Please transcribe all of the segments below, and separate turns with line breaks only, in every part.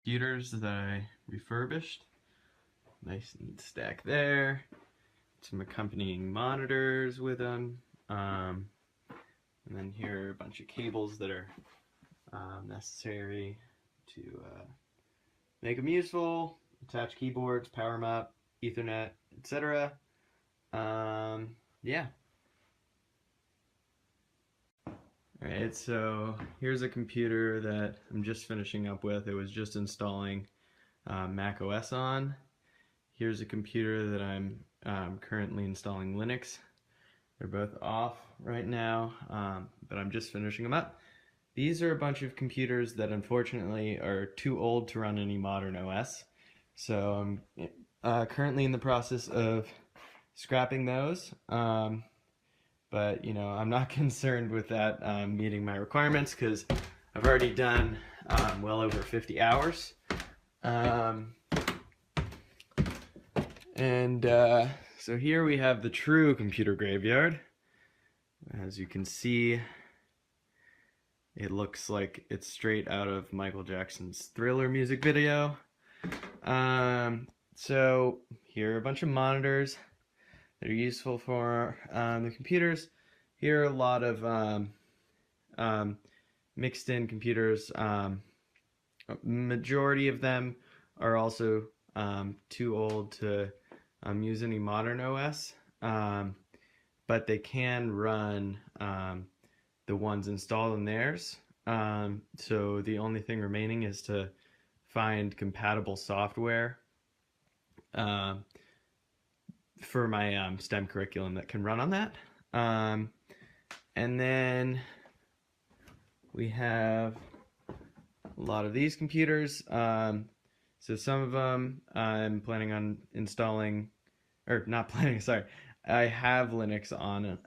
Computers that I refurbished. Nice neat stack there. Some accompanying monitors with them. And then here are a bunch of cables that are necessary to make them useful. Attach keyboards, power them up, Ethernet, etc. Yeah. Alright, so here's a computer that I'm just finishing up with. It was just installing Mac OS on. Here's a computer that I'm currently installing Linux. They're both off right now, but I'm just finishing them up. These are a bunch of computers that unfortunately are too old to run any modern OS. So I'm currently in the process of scrapping those. But I'm not concerned with that meeting my requirements because I've already done well over 50 hours. So here we have the true computer graveyard. As you can see, it looks like it's straight out of Michael Jackson's Thriller music video. So here are a bunch of monitors that are useful for the computers. Here are a lot of mixed in computers. Majority of them are also too old to use any modern OS, but they can run the ones installed in theirs. So the only thing remaining is to find compatible software for my STEM curriculum that can run on that. And then we have a lot of these computers. So some of them I'm planning on installing, or not planning, sorry. I have Linux on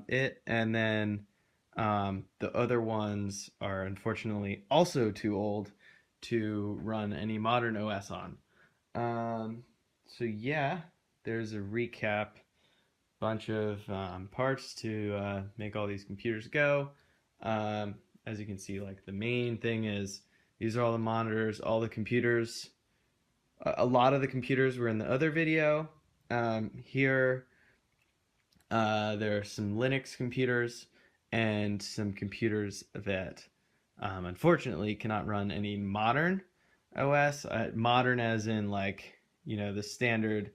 it, and then the other ones are unfortunately also too old to run any modern OS on. So yeah, there's a recap, bunch of parts to make all these computers go. As you can see, like the main thing is these are all the monitors, all the computers. A lot of the computers were in the other video. Here there are some Linux computers and some computers that unfortunately cannot run any modern OS. Modern as in like, the standard,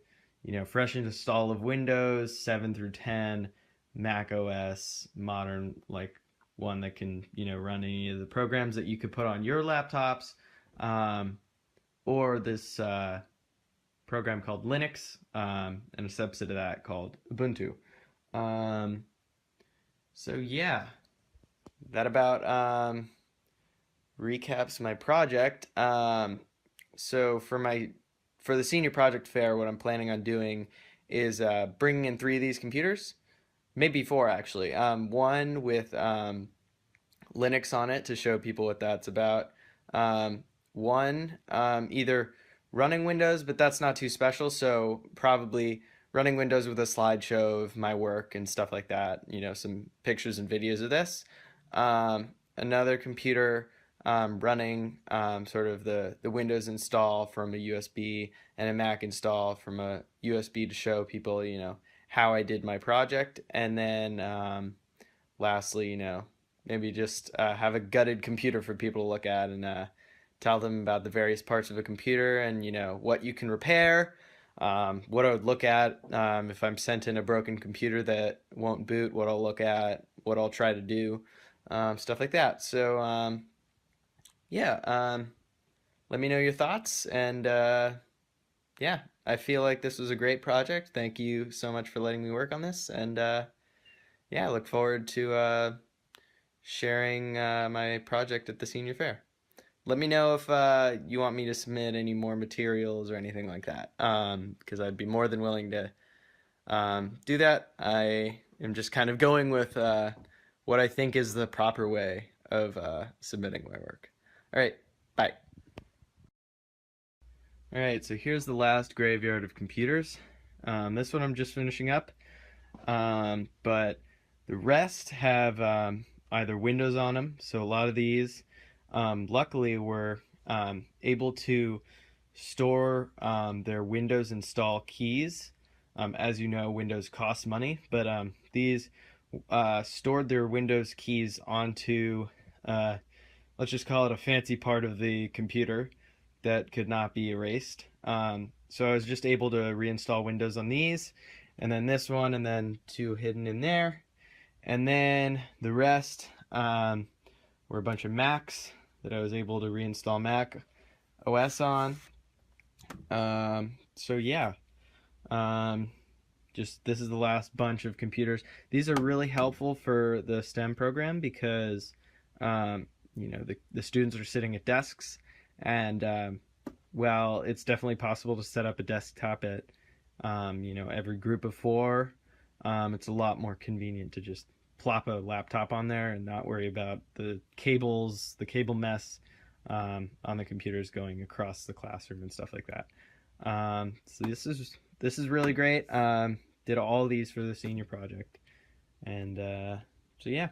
fresh install of Windows 7 through 10, Mac OS, modern, like one that can, run any of the programs that you could put on your laptops, or this program called Linux, and a subset of that called Ubuntu. So yeah, that about recaps my project. So for the senior project fair, what I'm planning on doing is bringing in 3 of these computers, maybe 4 actually. One with Linux on it to show people what that's about. One either running Windows, but that's not too special, so probably running Windows with a slideshow of my work and stuff like that, some pictures and videos of this. Another computer running sort of the Windows install from a USB, and a Mac install from a USB to show people, how I did my project. And then lastly, maybe just have a gutted computer for people to look at and tell them about the various parts of a computer and, what you can repair. What I would look at if I'm sent in a broken computer that won't boot, what I'll look at, what I'll try to do, stuff like that. So yeah, let me know your thoughts, and yeah, I feel like this was a great project. Thank you so much for letting me work on this, and yeah, I look forward to sharing my project at the senior fair. Let me know if you want me to submit any more materials or anything like that, because I'd be more than willing to do that. I am just kind of going with what I think is the proper way of submitting my work. All right, bye. All right, so here's the last graveyard of computers. This one I'm just finishing up, but the rest have either Windows on them, so a lot of these luckily were able to store their Windows install keys. As you know, Windows costs money, but these stored their Windows keys onto, uh, let's just call it a fancy part of the computer that could not be erased. So I was just able to reinstall Windows on these, and then this one, and then two hidden in there. And then the rest were a bunch of Macs that I was able to reinstall Mac OS on. So yeah, um, just this is the last bunch of computers. These are really helpful for the STEM program because the students are sitting at desks, and well, it's definitely possible to set up a desktop at every group of four. It's a lot more convenient to just plop a laptop on there and not worry about the cables, the cable mess on the computers going across the classroom and stuff like that. So this is really great. Did all these for the senior project, and so yeah.